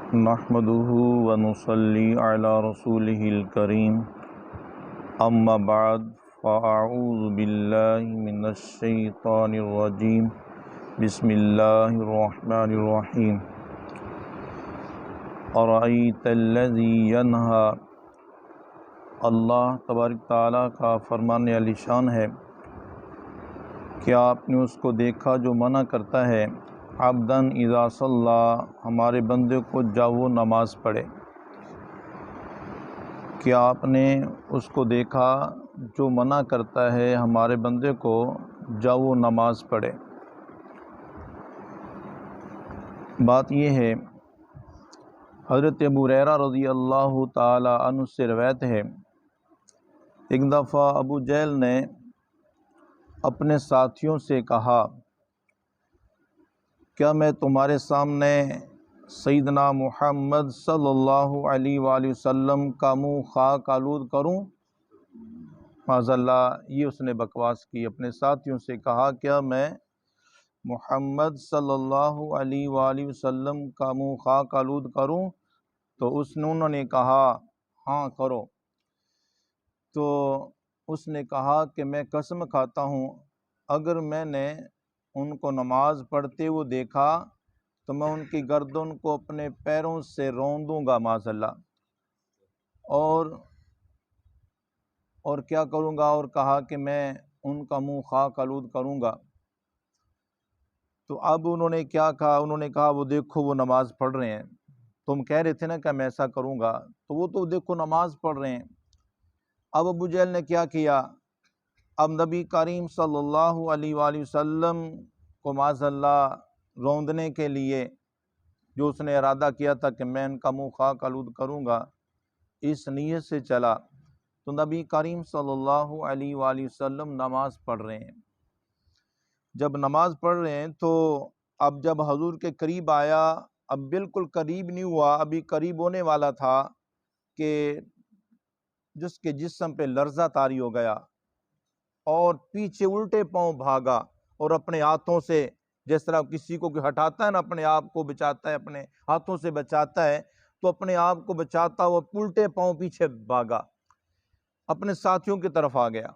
نحمده ونصلي على رسوله الكريم اما بعد فاعوذ باللہ من الشیطان الرجیم بسم اللہ الرحمن الرحیم ارأیت الذی ینہا، اللہ تبارک تعالیٰ کا فرمان علی شان ہے، کیا آپ نے اس کو دیکھا جو منع کرتا ہے عبداً اذا صلی، ہمارے بندے کو جب وہ نماز پڑھے؟ کیا آپ نے اس کو دیکھا جو منع کرتا ہے ہمارے بندے کو جب وہ نماز پڑھے؟ بات یہ ہے، حضرت ابو ہریرہ رضی اللہ تعالی عنہ سے روایت ہے، ایک دفعہ ابو جہل نے اپنے ساتھیوں سے کہا، کیا میں تمہارے سامنے سیدنا محمد صلی اللہ علیہ وآلہ وسلم کا منہ خاک آلود کروں؟ معاذ اللہ، یہ اس نے بکواس کی، اپنے ساتھیوں سے کہا کیا میں محمد صلی اللہ علیہ وآلہ وسلم کا منہ خاک آلود کروں؟ تو انہوں نے کہا ہاں کرو۔ تو اس نے کہا کہ میں قسم کھاتا ہوں اگر میں نے ان کو نماز پڑھتے ہوئے دیکھا تو میں ان کی گردن کو اپنے پیروں سے رون دوں گا معاذ اللہ، اور کیا کروں گا، اور کہا کہ میں ان کا منہ خاک آلود کروں گا۔ تو اب انہوں نے کیا کہا، انہوں نے کہا وہ دیکھو وہ نماز پڑھ رہے ہیں، تم کہہ رہے تھے نا کہ میں ایسا کروں گا، تو وہ تو دیکھو نماز پڑھ رہے ہیں۔ اب ابو جہل نے کیا کیا، اب نبی کریم صلی اللہ علیہ وآلہ وسلم کو معاذ اللہ روندنے کے لیے جو اس نے ارادہ کیا تھا کہ میں ان کا منہ خاک آلود کروں گا، اس نیت سے چلا تو نبی کریم صلی اللہ علیہ وآلہ وسلم نماز پڑھ رہے ہیں۔ جب نماز پڑھ رہے ہیں تو اب جب حضور کے قریب آیا، اب بالکل قریب نہیں ہوا، ابھی قریب ہونے والا تھا کہ جس کے جسم پہ لرزہ طاری ہو گیا اور پیچھے الٹے پاؤں بھاگا، اور اپنے ہاتھوں سے جس طرح کسی کو ہٹاتا ہے نا، اپنے آپ کو بچاتا ہے، اپنے ہاتھوں سے بچاتا ہے، تو اپنے آپ کو بچاتا وہ الٹے پاؤں پیچھے بھاگا، اپنے ساتھیوں کی طرف آ گیا۔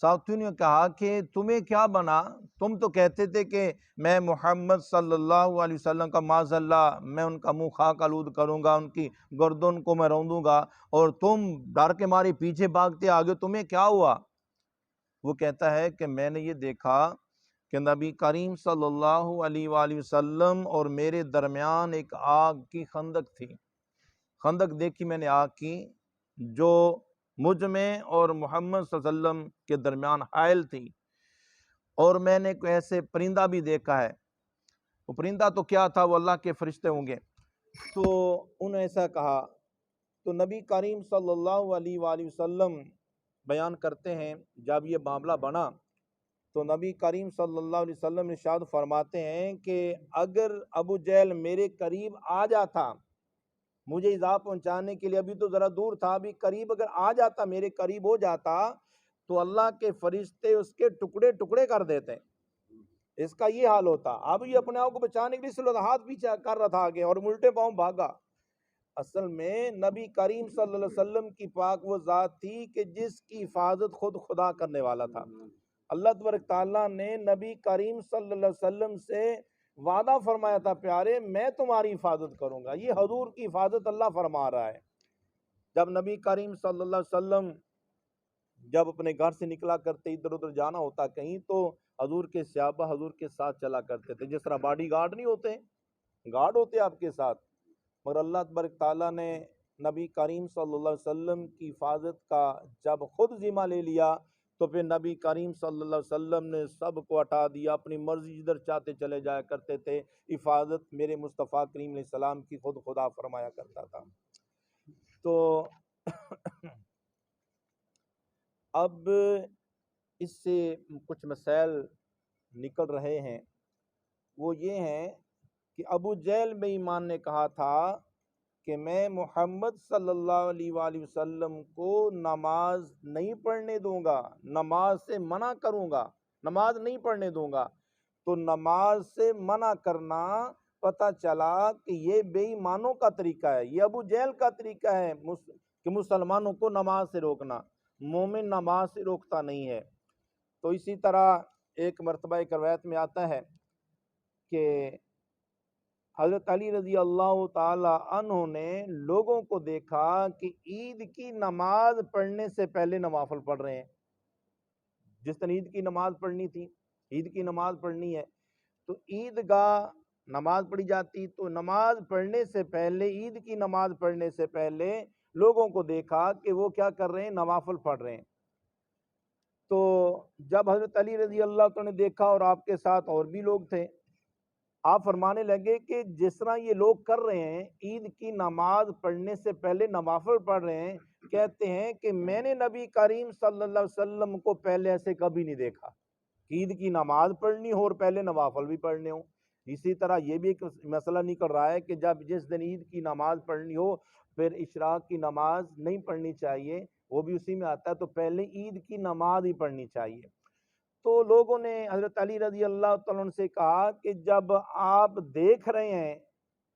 ساتھیوں نے کہا کہ تمہیں کیا بنا، تم تو کہتے تھے کہ میں محمد صلی اللہ علیہ وسلم کا معاذ اللہ میں ان کا منہ خاک آلود کروں گا، ان کی گردن کو میں روندوں گا، اور تم ڈر کے مارے پیچھے بھاگتے آگے، تمہیں کیا ہوا؟ وہ کہتا ہے کہ میں نے یہ دیکھا کہ نبی کریم صلی اللہ علیہ وآلہ وسلم اور میرے درمیان ایک آگ کی خندق تھی، خندق دیکھی میں نے آگ کی جو مجھ میں اور محمد صلی اللہ علیہ وسلم کے درمیان حائل تھی، اور میں نے کوئی ایسے پرندہ بھی دیکھا ہے، وہ پرندہ تو کیا تھا، وہ اللہ کے فرشتے ہوں گے۔ تو انہوں نے ایسا کہا، تو نبی کریم صلی اللہ علیہ وآلہ وسلم بیان کرتے ہیں جب یہ معاملہ بنا تو نبی کریم صلی اللہ علیہ وسلم ارشاد فرماتے ہیں کہ اگر ابو جہل میرے قریب آ جاتا مجھے ایذا پہنچانے کے لیے، ابھی تو ذرا دور تھا، ابھی قریب اگر آ جاتا، میرے قریب ہو جاتا تو اللہ کے فرشتے اس کے ٹکڑے ٹکڑے کر دیتے، اس کا یہ حال ہوتا۔ اب یہ اپنے آپ کو بچانے کے لیے ہاتھ پیچھے کر رہا تھا آگے، اور الٹے پاؤں بھاگا۔ اصل میں نبی کریم صلی اللہ علیہ وسلم کی پاک وہ ذات تھی کہ جس کی حفاظت خود خدا کرنے والا تھا۔ اللہ تبارک تعالیٰ نے نبی کریم صلی اللہ علیہ وسلم سے وعدہ فرمایا تھا، پیارے میں تمہاری حفاظت کروں گا، یہ حضور کی حفاظت اللہ فرما رہا ہے۔ جب نبی کریم صلی اللہ علیہ وسلم جب اپنے گھر سے نکلا کرتے، ادھر ادھر جانا ہوتا کہیں، تو حضور کے صحابہ حضور کے ساتھ چلا کرتے تھے، جس طرح باڈی گارڈ نہیں ہوتے، گارڈ ہوتے آپ کے ساتھ، مگر اللہ تبارک تعالیٰ نے نبی کریم صلی اللہ علیہ وسلم کی حفاظت کا جب خود ذمہ لے لیا تو پھر نبی کریم صلی اللہ علیہ وسلم نے سب کو ہٹا دیا، اپنی مرضی جدھر چاہتے چلے جایا کرتے تھے، حفاظت میرے مصطفیٰ کریم علیہ السلام کی خود خدا فرمایا کرتا تھا۔ تو اب اس سے کچھ مسائل نکل رہے ہیں، وہ یہ ہیں کہ ابو جہل بے ایمان نے کہا تھا کہ میں محمد صلی اللہ علیہ وآلہ وسلم کو نماز نہیں پڑھنے دوں گا، نماز سے منع کروں گا، نماز نہیں پڑھنے دوں گا۔ تو نماز سے منع کرنا پتہ چلا کہ یہ بے ایمانوں کا طریقہ ہے، یہ ابو جہل کا طریقہ ہے کہ مسلمانوں کو نماز سے روکنا، مومن نماز سے روکتا نہیں ہے۔ تو اسی طرح ایک مرتبہ ایک روایت میں آتا ہے کہ حضرت علی رضی اللہ تعالی عنہ نے لوگوں کو دیکھا کہ عید کی نماز پڑھنے سے پہلے نوافل پڑھ رہے ہیں۔ جس دن عید کی نماز پڑھنی تھی، عید کی نماز پڑھنی ہے تو عید گاہ نماز پڑھی جاتی، تو نماز پڑھنے سے پہلے، عید کی نماز پڑھنے سے پہلے لوگوں کو دیکھا کہ وہ کیا کر رہے ہیں، نوافل پڑھ رہے ہیں۔ تو جب حضرت علی رضی اللہ تعالیٰ نے دیکھا، اور آپ کے ساتھ اور بھی لوگ تھے، آپ فرمانے لگے کہ جس طرح یہ لوگ کر رہے ہیں، عید کی نماز پڑھنے سے پہلے نوافل پڑھ رہے ہیں، کہتے ہیں کہ میں نے نبی کریم صلی اللہ علیہ وسلم کو پہلے ایسے کبھی نہیں دیکھا کہ عید کی نماز پڑھنی ہو اور پہلے نوافل بھی پڑھنے ہوں۔ اسی طرح یہ بھی ایک مسئلہ نکل رہا ہے کہ جس دن عید کی نماز پڑھنی ہو پھر اشراق کی نماز نہیں پڑھنی چاہیے، وہ بھی اسی میں آتا ہے، تو پہلے عید کی نماز ہی پڑھنی چاہیے۔ تو لوگوں نے حضرت علی رضی اللہ تعالیٰ عنہ سے کہا کہ جب آپ دیکھ رہے ہیں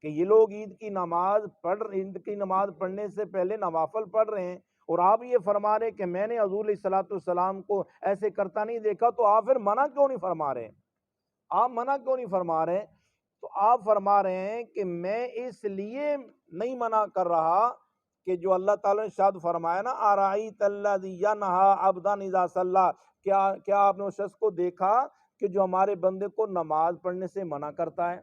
کہ یہ لوگ عید کی نماز پڑھنے سے پہلے نوافل پڑھ رہے ہیں، اور آپ یہ فرما رہے کہ میں نے حضور علیہ الصلوۃ والسلام کو ایسے کرتا نہیں دیکھا، تو آپ پھر منع کیوں نہیں فرما رہے؟ آپ منع کیوں نہیں فرما رہے؟ تو آپ فرما رہے ہیں کہ میں اس لیے نہیں منع کر رہا کہ جو اللہ تعالیٰ نے ارشاد فرمایا نا، ارائیت الذی ینہی عبدا اذا صلی، کیا آپ نے اس شخص کو دیکھا کہ جو ہمارے بندے کو نماز پڑھنے سے منع کرتا ہے؟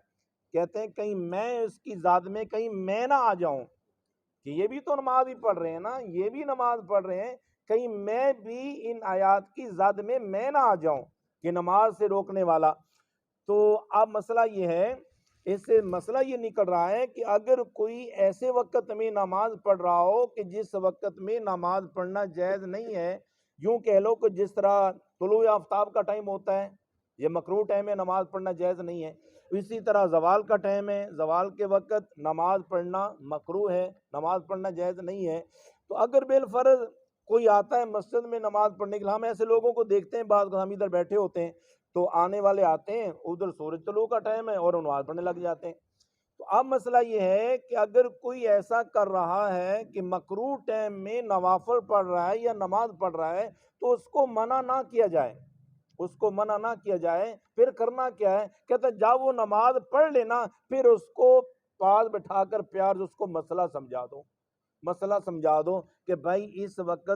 کہتے ہیں کہیں میں اس کی ذات میں کہیں میں نہ آ جاؤں کہ یہ بھی تو نماز ہی پڑھ رہے ہیں نا، یہ بھی نماز پڑھ رہے ہیں، کہیں میں بھی ان آیات کی زد میں نہ آ جاؤں کہ نماز سے روکنے والا۔ تو اب مسئلہ یہ ہے، اس سے مسئلہ یہ نکل رہا ہے کہ اگر کوئی ایسے وقت میں نماز پڑھ رہا ہو کہ جس وقت میں نماز پڑھنا جائز نہیں ہے، یوں کہہ لو کہ جس طرح طلوع آفتاب کا ٹائم ہوتا ہے، یہ مکروہ ٹائم ہے، نماز پڑھنا جائز نہیں ہے۔ اسی طرح زوال کا ٹائم ہے، زوال کے وقت نماز پڑھنا مکروہ ہے، نماز پڑھنا جائز نہیں ہے۔ تو اگر بالفرض کوئی آتا ہے مسجد میں نماز پڑھنے کے لیے، ہم ایسے لوگوں کو دیکھتے ہیں، بعض ہم ادھر بیٹھے ہوتے ہیں تو آنے والے آتے ہیں، ادھر سورج طلوع کا ٹائم ہے اور نماز پڑھنے لگ جاتے ہیں۔ تو اب مسئلہ یہ ہے کہ اگر کوئی ایسا کر رہا ہے کہ مکروہ ٹائم میں نوافل پڑھ رہا ہے یا نماز پڑھ رہا ہے، تو اس کو منع نہ کیا جائے، اس کو منع نہ کیا جائے۔ پھر کرنا کیا ہے؟ کہتا ہے جب وہ نماز پڑھ لینا پھر اس کو پاس بٹھا کر پیار سے اس کو مسئلہ سمجھا دو کہ بھائی اس وقت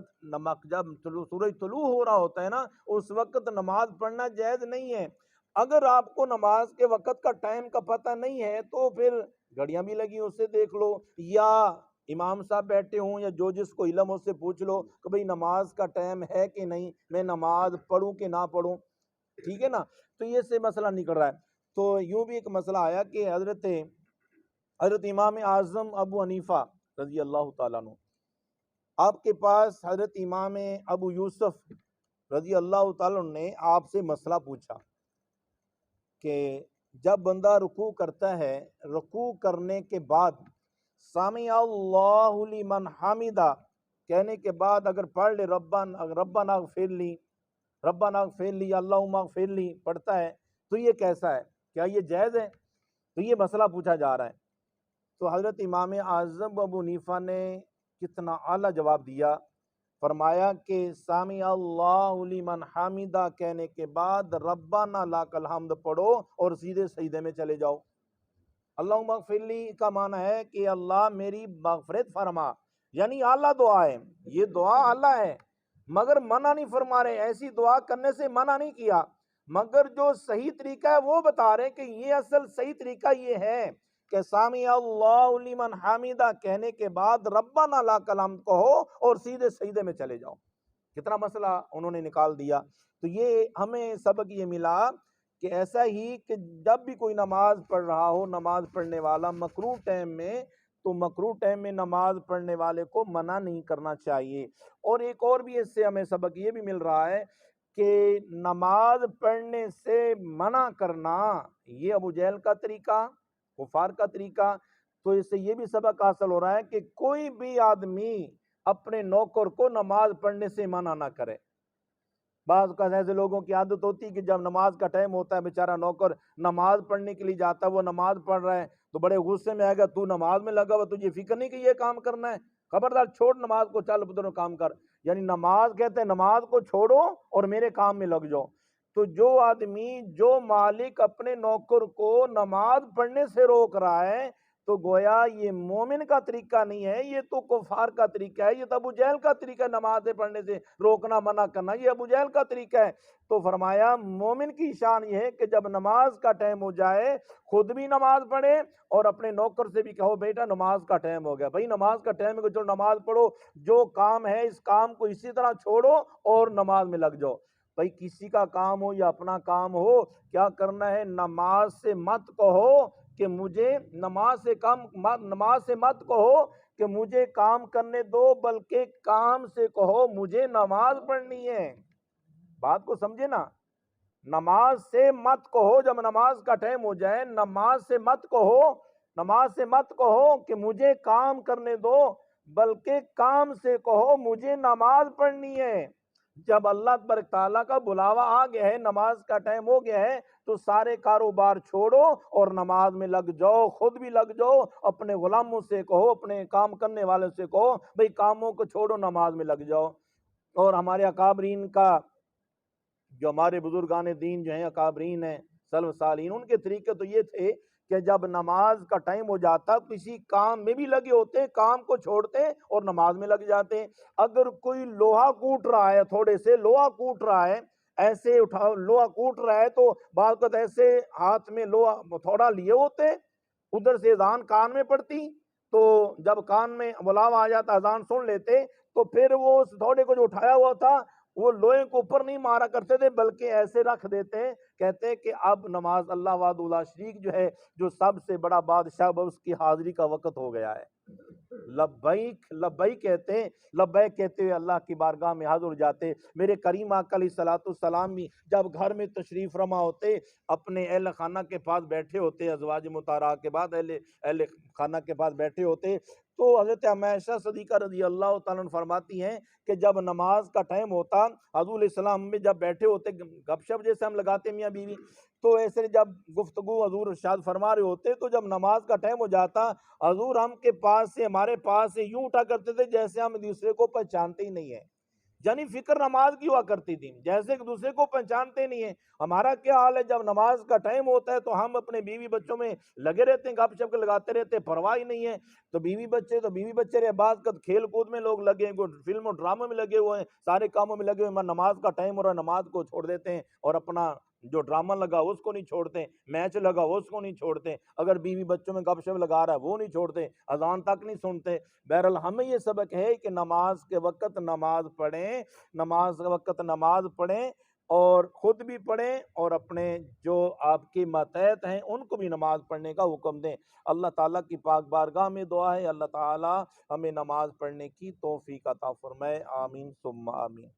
جب سورج طلوع ہو رہا ہوتا ہے نا، اس وقت نماز پڑھنا جائز نہیں ہے۔ اگر آپ کو نماز کے وقت کا ٹائم کا پتہ نہیں ہے تو پھر گھڑیاں بھی لگی اس سے دیکھ لو، یا امام صاحب بیٹھے ہوں یا جو جس کو علم اس سے پوچھ لو کہ بھئی نماز کا ٹائم ہے کہ نہیں، میں نماز پڑھوں کہ نہ پڑھوں، ٹھیک ہے نا؟ تو یہ سے مسئلہ نکل رہا ہے۔ تو یوں بھی ایک مسئلہ آیا کہ حضرت امام اعظم ابو حنیفہ رضی اللہ تعالیٰ عنہ، آپ کے پاس حضرت امام ابو یوسف رضی اللہ تعالیٰ عنہ نے آپ سے مسئلہ پوچھا کہ جب بندہ رکوع کرتا ہے، رکوع کرنے کے بعد سامع اللہ لمن حمیدہ کہنے کے بعد اگر پڑھ لے ربنا اغفر لی، اللہم اغفر لی پڑھتا ہے، تو یہ کیسا ہے؟ کیا یہ جائز ہے؟ تو یہ مسئلہ پوچھا جا رہا ہے۔ تو حضرت امام اعظم ابو حنیفہ نے کتنا اعلیٰ جواب دیا، فرمایا کہ سامع اللہ لمن حمیدہ کہنے کے بعد ربنا لک الحمد پڑھو اور سیدھے سجدے میں چلے جاؤ۔ اللہم اغفر لی کا معنی ہے کہ اللہ میری مغفرت فرما، یعنی اعلیٰ دعا ہے، یہ دعا اعلیٰ ہے، مگر منع نہیں فرما رہے، ایسی دعا کرنے سے منع نہیں کیا، مگر جو صحیح طریقہ ہے وہ بتا رہے کہ یہ اصل صحیح طریقہ یہ ہے کہ سامع اللہ لمن حمیدہ کہنے کے بعد ربنا لک الحمد کہو اور سیدھے سجدے میں چلے جاؤ۔ کتنا مسئلہ انہوں نے نکال دیا۔ تو یہ ہمیں سبق یہ ملا کہ ایسا ہی کہ جب بھی کوئی نماز پڑھ رہا ہو، نماز پڑھنے والا مکروہ ٹائم میں، تو مکروہ ٹائم میں نماز پڑھنے والے کو منع نہیں کرنا چاہیے۔ اور ایک اور بھی اس سے ہمیں سبق یہ بھی مل رہا ہے کہ نماز پڑھنے سے منع کرنا یہ ابو جہل کا طریقہ، کفار کا طریقہ۔ تو اس سے یہ بھی سبق حاصل ہو رہا ہے کہ کوئی بھی آدمی اپنے نوکر کو نماز پڑھنے سے منع نہ کرے، بعض کا ایسے لوگوں کی عادت ہوتی ہے کہ جب نماز کا ٹائم ہوتا ہے بیچارہ نوکر نماز پڑھنے کے لیے جاتا ہے، وہ نماز پڑھ رہا ہے تو بڑے غصے میں آئے گا، تو نماز میں لگا ہوا، تجھے فکر نہیں کہ یہ کام کرنا ہے، خبردار چھوڑ نماز کو، چل پتر کام کر۔ یعنی نماز کہتے ہیں نماز کو چھوڑو اور میرے کام میں لگ جاؤ۔ تو جو آدمی، جو مالک اپنے نوکر کو نماز پڑھنے سے روک رہا ہے تو گویا یہ مومن کا طریقہ نہیں ہے، یہ تو کفار کا طریقہ ہے، یہ تو ابو جہل کا طریقہ ہے، نماز پڑھنے سے روکنا منع کرنا، یہ ابو جہل کا طریقہ ہے۔ تو فرمایا مومن کی شان یہ ہے کہ جب نماز کا ٹائم ہو جائے خود بھی نماز پڑھے اور اپنے نوکر سے بھی کہو بیٹا نماز کا ٹائم ہو گیا، بھائی نماز کا ٹائم ہے، چلو نماز پڑھو، جو کام ہے اس کام کو اسی طرح چھوڑو اور نماز میں لگ جاؤ۔ بھائی کسی کا کام ہو یا اپنا کام ہو، کیا کرنا ہے؟ نماز سے مت کہو کہ مجھے نماز سے مت کہو کہ مجھے کام کرنے دو، بلکہ کام سے کہو مجھے نماز پڑھنی ہے۔ بات کو سمجھے نا، نماز سے مت کہو، جب نماز کا ٹائم ہو جائے نماز سے مت کہو کہ مجھے کام کرنے دو، بلکہ کام سے کہو مجھے نماز پڑھنی ہے۔ جب اللہ تبارک تعالیٰ کا بلاوا آ گیا ہے، نماز کا ٹائم ہو گیا ہے، تو سارے کاروبار چھوڑو اور نماز میں لگ جاؤ، خود بھی لگ جاؤ، اپنے غلاموں سے کہو، اپنے کام کرنے والوں سے کہو بھئی کاموں کو چھوڑو نماز میں لگ جاؤ۔ اور ہمارے اکابرین کا، جو ہمارے بزرگان دین جو ہیں اکابرین ہیں سلف صالحین، ان کے طریقے تو یہ تھے کہ جب نماز کا ٹائم ہو جاتا کسی کام میں بھی لگے ہوتے، کام کو چھوڑتے اور نماز میں لگ جاتے۔ اگر کوئی لوہا کوٹ رہا ہے، تھوڑے سے لوہا کوٹ رہا ہے، ایسے اٹھا لوہا کوٹ رہا ہے تو بعض وقت ایسے ہاتھ میں لوہا تھوڑا لیے ہوتے، ادھر سے اذان کان میں پڑتی، تو جب کان میں بلاوا آ جاتا اذان سن لیتے، تو پھر وہ اس تھوڑے کو جو اٹھایا ہوا تھا وہ لوہے کو اوپر نہیں مارا کرتے تھے، بلکہ ایسے رکھ دیتے، کہتے کہ اب نماز اللہ وحدہ لا شریک جو ہے، جو سب سے بڑا بادشاہ، اس کی حاضری کا وقت ہو گیا ہے۔ لبیک لبیک کہتے، لبیک کہتے ہوئے اللہ کی بارگاہ میں حاضر جاتے۔ میرے کریم آقا علیہ الصلوۃ والسلام بھی جب گھر میں تشریف فرما ہوتے، اپنے اہل خانہ کے پاس بیٹھے ہوتے، ازواج مطہرہ کے بعد اہل خانہ کے پاس بیٹھے ہوتے، تو حضرت عائشہ صدیقہ رضی اللہ تعالیٰ عنہ فرماتی ہیں کہ جب نماز کا ٹائم ہوتا، حضور علیہ السلام میں جب بیٹھے ہوتے، گپ شپ جیسے ہم لگاتے میاں بیوی، تو ایسے جب گفتگو حضور ارشاد فرما رہے ہوتے، تو جب نماز کا ٹائم ہو جاتا حضور ہم کے پاس سے، ہمارے پاس سے یوں اٹھا کرتے تھے جیسے ہم دوسرے کو پہچانتے ہی نہیں ہیں۔ یعنی فکر نماز کی ہوا کرتی تھی، جیسے ایک دوسرے کو پہچانتے نہیں ہیں۔ ہمارا کیا حال ہے، جب نماز کا ٹائم ہوتا ہے تو ہم اپنے بیوی بچوں میں لگے رہتے ہیں، گپ شپ لگاتے رہتے ہیں، پرواہ ہی نہیں ہے۔ تو بیوی بچے رہے، بعض کا کھیل کود میں لوگ لگے ہیں، کوئی فلم اور ڈراموں میں لگے ہوئے ہیں، سارے کاموں میں لگے ہوئے ہیں، نماز کا ٹائم ہو رہا ہے نماز کو چھوڑ دیتے ہیں، اور اپنا جو ڈرامہ لگا اس کو نہیں چھوڑتے، میچ لگا اس کو نہیں چھوڑتے، اگر بیوی بچوں میں گپ شپ لگا رہا ہے وہ نہیں چھوڑتے، اذان تک نہیں سنتے۔ بہرحال ہمیں یہ سبق ہے کہ نماز کے وقت نماز پڑھیں، نماز کے وقت نماز پڑھیں، اور خود بھی پڑھیں اور اپنے جو آپ کے ماتحت ہیں ان کو بھی نماز پڑھنے کا حکم دیں۔ اللہ تعالیٰ کی پاک بارگاہ میں دعا ہے اللہ تعالیٰ ہمیں نماز پڑھنے کی توفیق عطا فرمائے، آمین ثم آمین۔